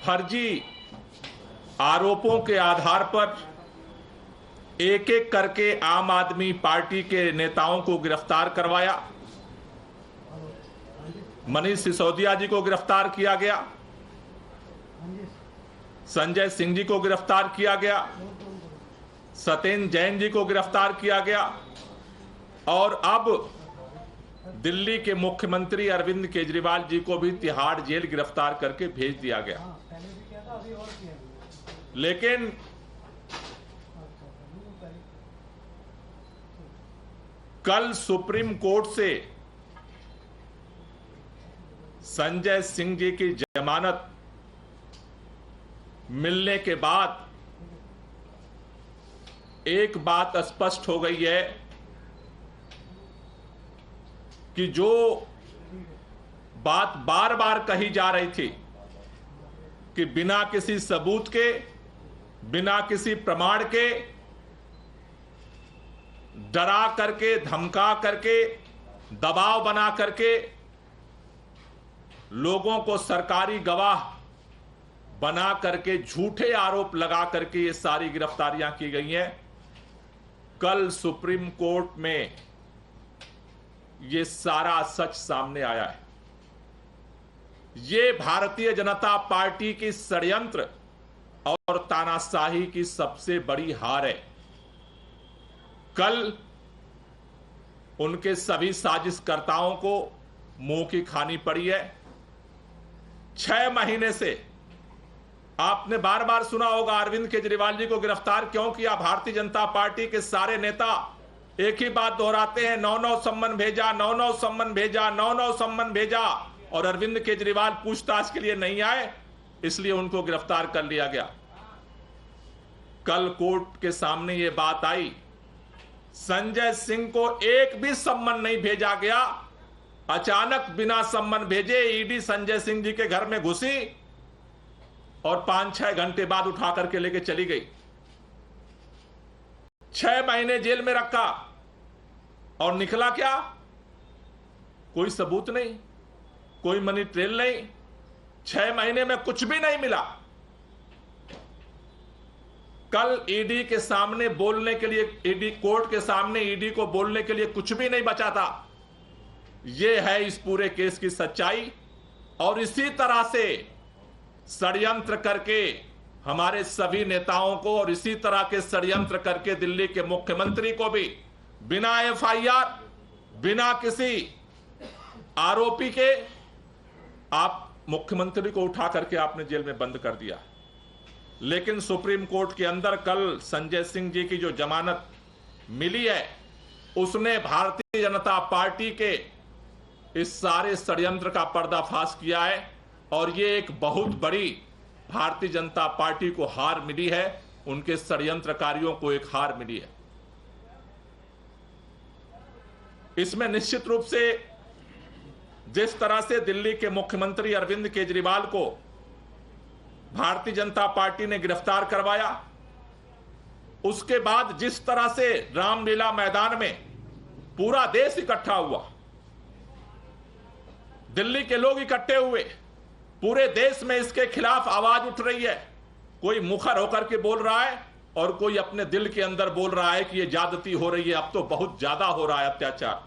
फर्जी आरोपों के आधार पर एक एक करके आम आदमी पार्टी के नेताओं को गिरफ्तार करवाया। मनीष सिसोदिया जी को गिरफ्तार किया गया, संजय सिंह जी को गिरफ्तार किया गया, सत्येंद्र जैन जी को गिरफ्तार किया गया और अब दिल्ली के मुख्यमंत्री अरविंद केजरीवाल जी को भी तिहाड़ जेल गिरफ्तार करके भेज दिया गया। लेकिन कल सुप्रीम कोर्ट से संजय सिंह जी की जमानत मिलने के बाद एक बात स्पष्ट हो गई है कि जो बात बार बार कही जा रही थी कि बिना किसी सबूत के, बिना किसी प्रमाण के, डरा करके, धमका करके, दबाव बना करके लोगों को सरकारी गवाह बना करके झूठे आरोप लगा करके ये सारी गिरफ्तारियां की गई हैं। कल सुप्रीम कोर्ट में ये सारा सच सामने आया है। ये भारतीय जनता पार्टी की षड्यंत्र और तानाशाही की सबसे बड़ी हार है। कल उनके सभी साजिशकर्ताओं को मुंह की खानी पड़ी है। 6 महीने से आपने बार बार सुना होगा अरविंद केजरीवाल जी को गिरफ्तार क्यों किया। भारतीय जनता पार्टी के सारे नेता एक ही बात दोहराते हैं, 9-9 सम्मन भेजा, 9-9 सम्मन भेजा, 9-9 सम्मन भेजा, और अरविंद केजरीवाल पूछताछ के लिए नहीं आए, इसलिए उनको गिरफ्तार कर लिया गया। कल कोर्ट के सामने यह बात आई, संजय सिंह को एक भी सम्मन नहीं भेजा गया। अचानक बिना सम्मन भेजे ईडी संजय सिंह जी के घर में घुसी और 5-6 घंटे बाद उठा करके लेके चली गई। 6 महीने जेल में रखा और निकला क्या? कोई सबूत नहीं, कोई मनी ट्रेल नहीं, 6 महीने में कुछ भी नहीं मिला। कल ईडी के सामने बोलने के लिए, ईडी कोर्ट के सामने ईडी को बोलने के लिए कुछ भी नहीं बचा था। यह है इस पूरे केस की सच्चाई। और इसी तरह से षड्यंत्र करके हमारे सभी नेताओं को, और इसी तरह के षड्यंत्र करके दिल्ली के मुख्यमंत्री को भी बिना एफआईआर, बिना किसी आरोपी के आप मुख्यमंत्री को उठा करके आपने जेल में बंद कर दिया। लेकिन सुप्रीम कोर्ट के अंदर कल संजय सिंह जी की जो जमानत मिली है, उसने भारतीय जनता पार्टी के इस सारे षड्यंत्र का पर्दाफाश किया है और ये एक बहुत बड़ी भारतीय जनता पार्टी को हार मिली है, उनके षड्यंत्रकारियों को एक हार मिली है। इसमें निश्चित रूप से जिस तरह से दिल्ली के मुख्यमंत्री अरविंद केजरीवाल को भारतीय जनता पार्टी ने गिरफ्तार करवाया, उसके बाद जिस तरह से रामलीला मैदान में पूरा देश इकट्ठा हुआ, दिल्ली के लोग इकट्ठे हुए, पूरे देश में इसके खिलाफ आवाज उठ रही है। कोई मुखर होकर के बोल रहा है और कोई अपने दिल के अंदर बोल रहा है कि यह ज्यादती हो रही है, अब तो बहुत ज्यादा हो रहा है अत्याचार,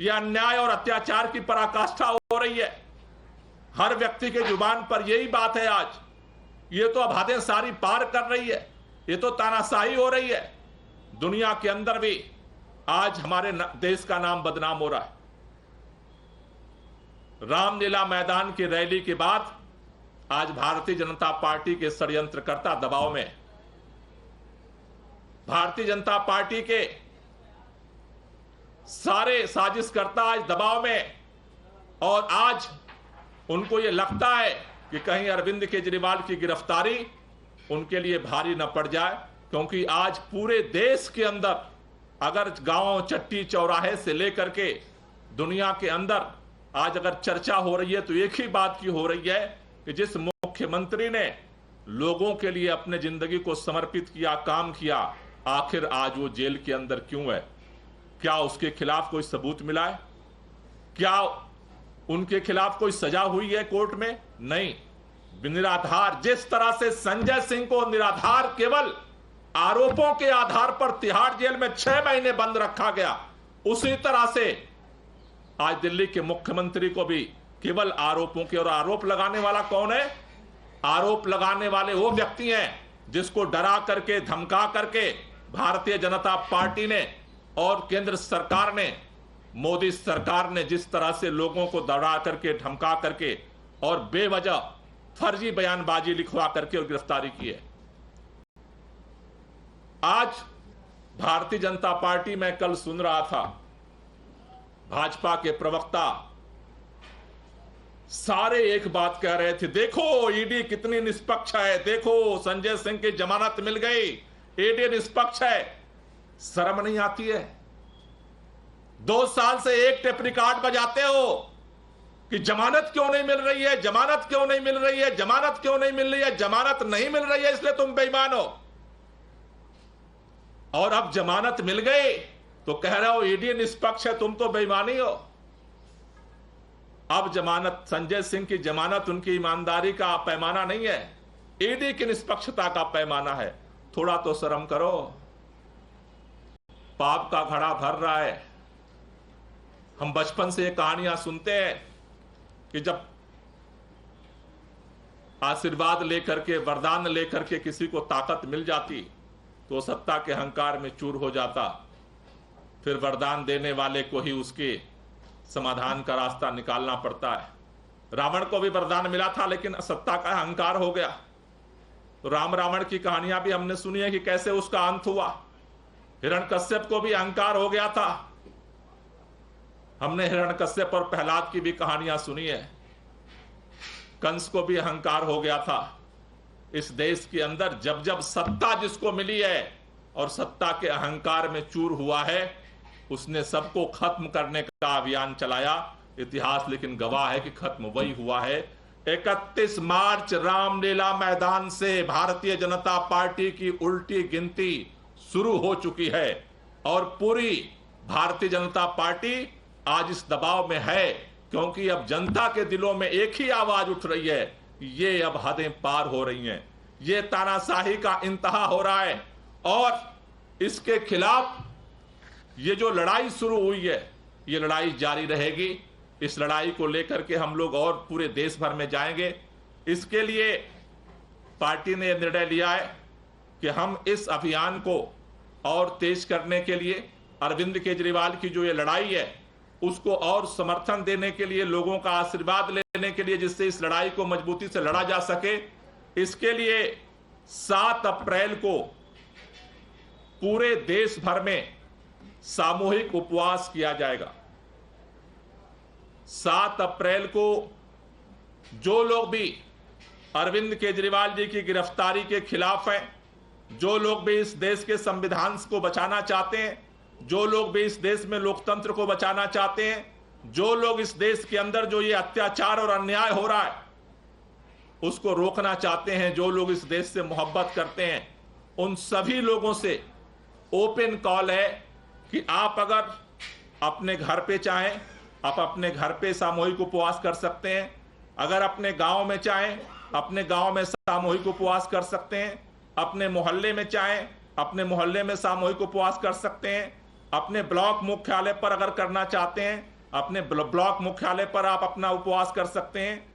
यह अन्याय और अत्याचार की पराकाष्ठा हो रही है। हर व्यक्ति के जुबान पर यही बात है आज। ये तो अब हदें सारी पार कर रही है, ये तो तानाशाही हो रही है। दुनिया के अंदर भी आज हमारे देश का नाम बदनाम हो रहा है। रामलीला मैदान की रैली के बाद आज भारतीय जनता पार्टी के षड्यंत्रकर्ता दबाव में, भारतीय जनता पार्टी के सारे साजिशकर्ता आज दबाव में, और आज उनको यह लगता है कि कहीं अरविंद केजरीवाल की गिरफ्तारी उनके लिए भारी न पड़ जाए, क्योंकि आज पूरे देश के अंदर अगर गांव, चट्टी, चौराहे से लेकर के दुनिया के अंदर आज अगर चर्चा हो रही है तो एक ही बात की हो रही है कि जिस मुख्यमंत्री ने लोगों के लिए अपने जिंदगी को समर्पित किया, काम किया, आखिर आज वो जेल के अंदर क्यों है? क्या उसके खिलाफ कोई सबूत मिला है? क्या उनके खिलाफ कोई सजा हुई है कोर्ट में? नहीं। निराधार, जिस तरह से संजय सिंह को निराधार केवल आरोपों के आधार पर तिहाड़ जेल में 6 महीने बंद रखा गया, उसी तरह से आज दिल्ली के मुख्यमंत्री को भी केवल आरोपों के, और आरोप लगाने वाला कौन है? आरोप लगाने वाले वो व्यक्ति हैं जिसको डरा करके, धमका करके भारतीय जनता पार्टी ने और केंद्र सरकार ने, मोदी सरकार ने जिस तरह से लोगों को डरा करके, धमका करके और बेवजह फर्जी बयानबाजी लिखवा करके और गिरफ्तारी की है। आज भारतीय जनता पार्टी में कल सुन रहा था, भाजपा के प्रवक्ता सारे एक बात कह रहे थे, देखो ईडी कितनी निष्पक्ष है, देखो संजय सिंह की जमानत मिल गई, ईडी निष्पक्ष है। शर्म नहीं आती है? 2 साल से एक टेप रिकॉर्ड बजाते हो कि जमानत क्यों नहीं मिल रही है, जमानत क्यों नहीं मिल रही है, जमानत क्यों नहीं मिल रही है, जमानत नहीं मिल रही है इसलिए तुम बेईमान हो। और अब जमानत मिल गई तो कह रहे हो ईडी निष्पक्ष है, तुम तो बेईमानी हो। अब जमानत, संजय सिंह की जमानत उनकी ईमानदारी का पैमाना नहीं है, ईडी की निष्पक्षता का पैमाना है। थोड़ा तो शर्म करो। पाप का घड़ा भर रहा है। हम बचपन से ये कहानियां सुनते हैं कि जब आशीर्वाद लेकर के, वरदान लेकर के किसी को ताकत मिल जाती तो सत्ता के अहंकार में चूर हो जाता, फिर वरदान देने वाले को ही उसके समाधान का रास्ता निकालना पड़ता है। रावण को भी वरदान मिला था लेकिन सत्ता का अहंकार हो गया। तो राम रावण की कहानियां भी हमने सुनी है कि कैसे उसका अंत हुआ। हिरण्यकश्यप को भी अहंकार हो गया था, हमने हिरण्यकश्यप और प्रहलाद की भी कहानियां सुनी है। कंस को भी अहंकार हो गया था। इस देश के अंदर जब जब सत्ता जिसको मिली है और सत्ता के अहंकार में चूर हुआ है, उसने सबको खत्म करने का अभियान चलाया। इतिहास लेकिन गवाह है कि खत्म वही हुआ है। 31 मार्च रामलीला मैदान से भारतीय जनता पार्टी की उल्टी गिनती शुरू हो चुकी है और पूरी भारतीय जनता पार्टी आज इस दबाव में है क्योंकि अब जनता के दिलों में एक ही आवाज उठ रही है, ये अब हदें पार हो रही हैं, ये तानाशाही का इंतहा हो रहा है और इसके खिलाफ ये जो लड़ाई शुरू हुई है, ये लड़ाई जारी रहेगी। इस लड़ाई को लेकर के हम लोग और पूरे देश भर में जाएंगे। इसके लिए पार्टी ने निर्णय लिया है कि हम इस अभियान को और तेज करने के लिए अरविंद केजरीवाल की जो ये लड़ाई है उसको और समर्थन देने के लिए, लोगों का आशीर्वाद लेने के लिए, जिससे इस लड़ाई को मजबूती से लड़ा जा सके, इसके लिए 7 अप्रैल को पूरे देश भर में सामूहिक उपवास किया जाएगा। 7 अप्रैल को जो लोग भी अरविंद केजरीवाल जी की गिरफ्तारी के खिलाफ हैं, जो लोग भी इस देश के संविधान को बचाना चाहते हैं, जो लोग भी इस देश में लोकतंत्र को बचाना चाहते हैं, जो लोग इस देश के अंदर जो ये अत्याचार और अन्याय हो रहा है उसको रोकना चाहते हैं, जो लोग इस देश से मोहब्बत करते हैं, उन सभी लोगों से ओपन कॉल है कि आप अगर अपने घर पे चाहें, आप अपने घर पे सामूहिक उपवास कर सकते हैं। अगर अपने गांव में चाहें, अपने गांव में सामूहिक उपवास कर सकते हैं। अपने मोहल्ले में चाहें, अपने मोहल्ले में सामूहिक उपवास कर सकते हैं। अपने ब्लॉक मुख्यालय पर अगर करना चाहते हैं, अपने ब्लॉक मुख्यालय पर आप अपना उपवास कर सकते हैं।